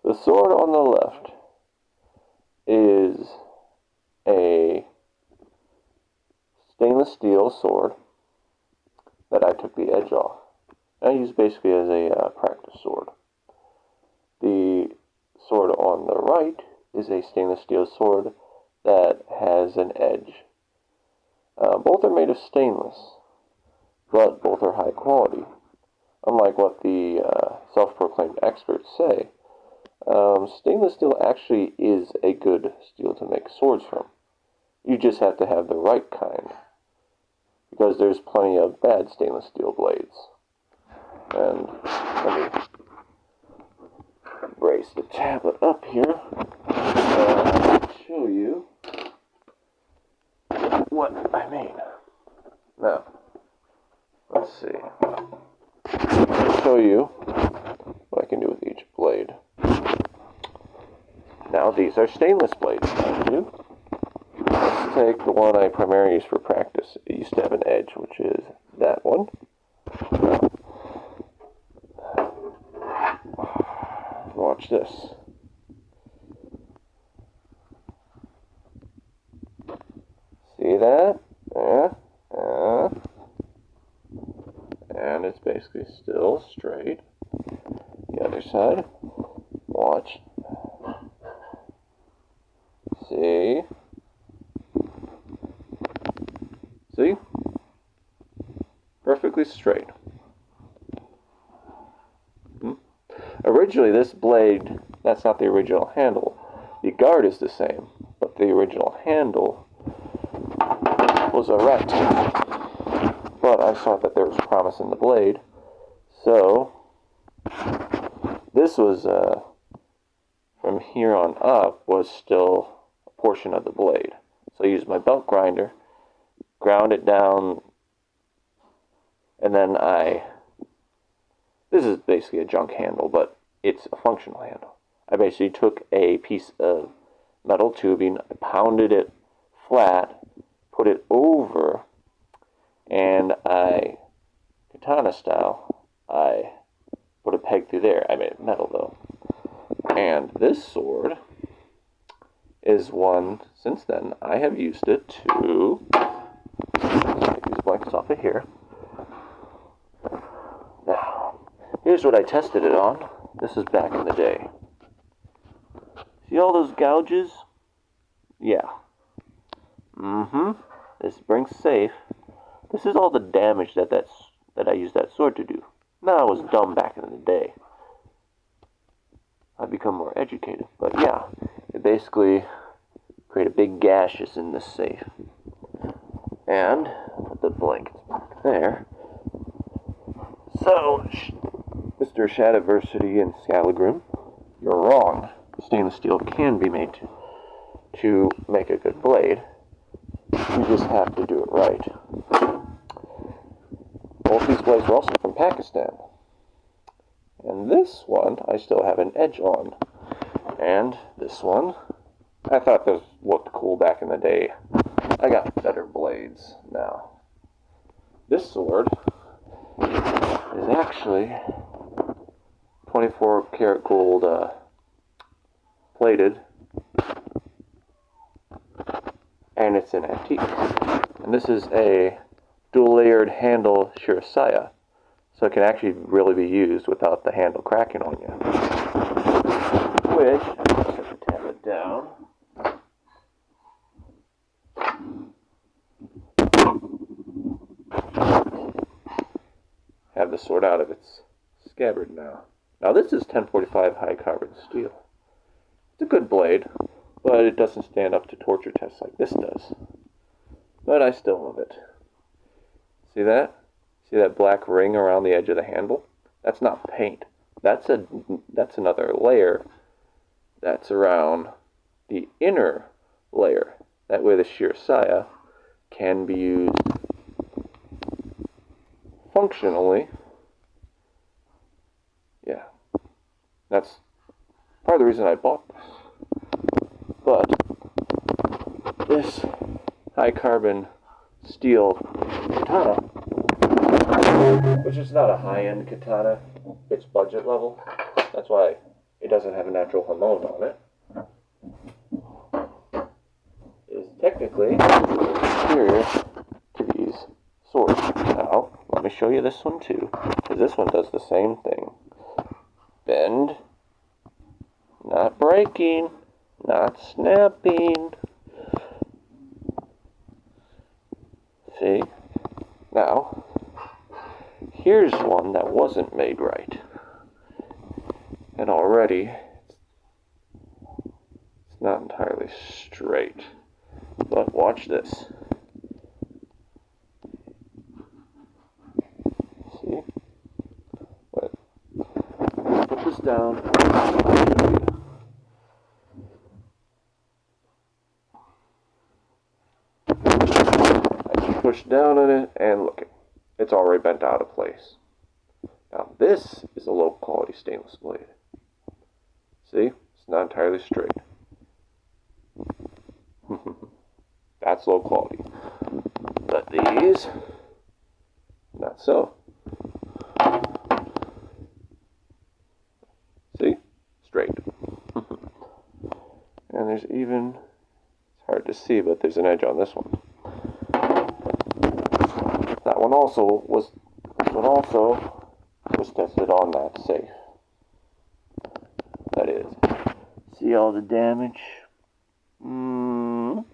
The sword on the left is a stainless steel sword that I took the edge off. I use basically as a practice sword. The sword on the right is a stainless steel sword that has an edge. Both are made of stainless, but both are high quality. Unlike what the self-proclaimed experts say, stainless steel actually is a good steel to make swords from. You just have to have the right kind, because there's plenty of bad stainless steel blades. And let me brace the tablet up here and show you what I mean. Now, let's see. I'll show you what I can do with each blade. Now, these are stainless blades, mind you. Let's take the one I primarily use for practice. It used to have an edge, which is that one. Watch this. See that? And it's basically still straight. The other side. Watch. See? See? Perfectly straight. Originally, this blade, that's not the original handle. The guard is the same, but the original handle was a rectangle. But I saw that there was promise in the blade, so this was, from here on up, was still a portion of the blade. So I used my belt grinder, ground it down, and then this is basically a junk handle, but it's a functional handle. I basically took a piece of metal tubing, I pounded it flat, put it over, and katana style, I put a peg through there. I made it metal though. And this sword is one, since then, I have used it to, take these blankets off of here. Now, here's what I tested it on. This is back in the day. See all those gouges? Yeah. This brinks safe. This is all the damage that I used that sword to do. Now, I was dumb back in the day. I've become more educated. But yeah, it basically created big gashes in this safe. And put the blankets back there. So, Mr. Shadiversity and Scalagrim, you're wrong. Stainless steel can be made to make a good blade. You just have to do it right. Both these blades were also from Pakistan. And this one, I still have an edge on. And this one, I thought those looked cool back in the day. I got better blades now. This sword is actually 24 karat gold plated, and it's an antique. And this is a dual layered handle shirasaya, so it can actually really be used without the handle cracking on you. Which, I'll set the tablet down. Have the sword out of its scabbard now. Now this is 1045 high carbon steel. It's a good blade, but it doesn't stand up to torture tests like this does. But I still love it. See that? See that black ring around the edge of the handle? That's not paint. That's another layer that's around the inner layer. That way the shirasaya can be used functionally. Yeah. That's part of the reason I bought this. But this high carbon steel katana, which is not a high-end katana, it's budget level. That's why it doesn't have a natural hormone on it, is technically superior to these swords. Now, let me show you this one too, because this one does the same thing. Bend, not breaking, not snapping. See? Now, here's one that wasn't made right. And already, it's not entirely straight. But watch this. See? Wait. Put this down. I just push down on it, and look, it's already bent out of place. Now this is a low quality stainless blade. See? It's not entirely straight. That's low quality. But these, not so. See? Straight. And there's even, it's hard to see, but there's an edge on this one. That one also was tested on that safe. That is. See all the damage? And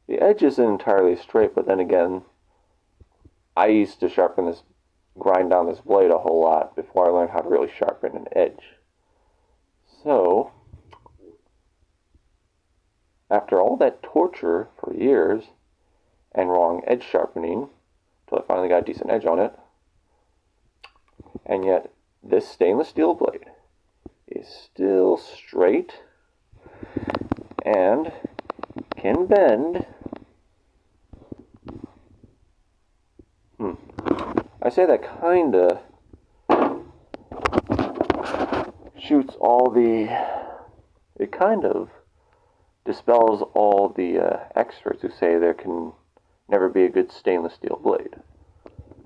the edge isn't entirely straight, but then again, I used to grind down this blade a whole lot before I learned how to really sharpen an edge. So, after all that torture for years and wrong edge sharpening, until I finally got a decent edge on it, and yet this stainless steel blade is still straight and can bend. I say that kinda shoots all the, it kind of dispels all the experts who say there can never be a good stainless steel blade.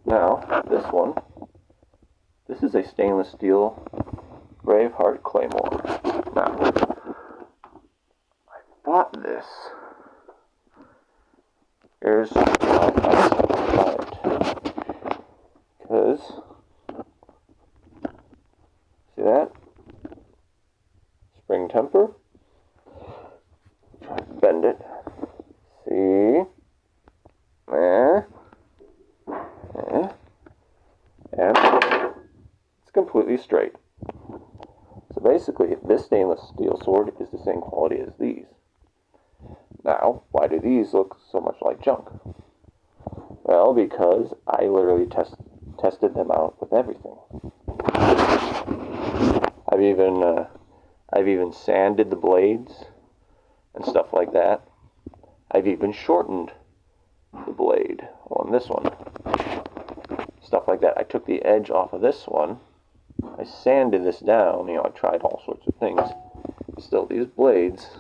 Now, this is a stainless steel Braveheart Claymore. Now, I bought this. Here's why I bought it. Because, see that? Spring temper. Try to bend it. See? And it's completely straight. So basically, this stainless steel sword is the same quality as these. Now, why do these look so much like junk? Well, because I literally tested them out with everything. I've even sanded the blades and stuff like that. I've even shortened the blade on this one. Stuff like that. I took the edge off of this one. I sanded this down. I tried all sorts of things. Still, these blades,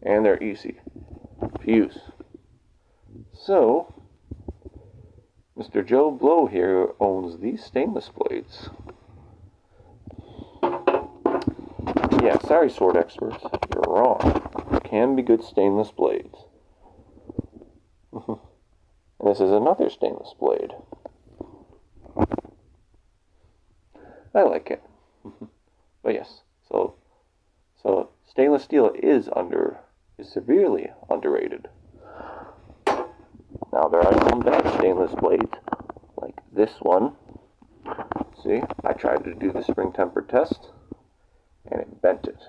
and they're easy to use. So, Mr. Joe Blow here owns these stainless blades. Yeah, sorry, sword experts, you're wrong. There can be good stainless blades. And this is another stainless blade. I like it. But yes, so stainless steel is severely underrated. Now there are some bad stainless blades, like this one. See, I tried to do the spring temper test, and it bent it.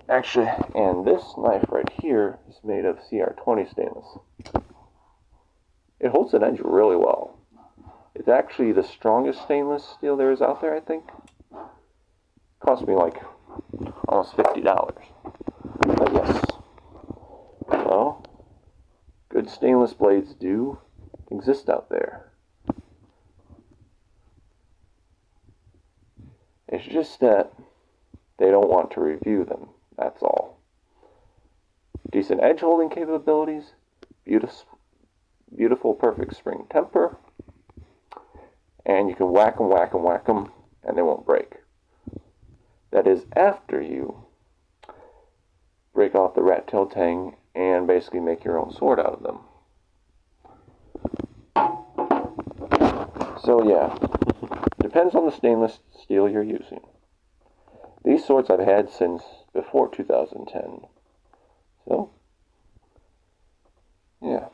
Actually, and this knife right here is made of CR20 stainless. It holds an edge really well. It's actually the strongest stainless steel there is out there, I think. It cost me like almost $50. But yes. So, good stainless blades do exist out there. It's just that they don't want to review them, that's all. decent edge holding capabilities, beautiful perfect spring temper, and you can whack them, whack them, whack them, and they won't break. That is after you break off the rat tail tang and basically make your own sword out of them. So yeah, depends on the stainless steel you're using. These swords I've had since before 2010. So, yeah.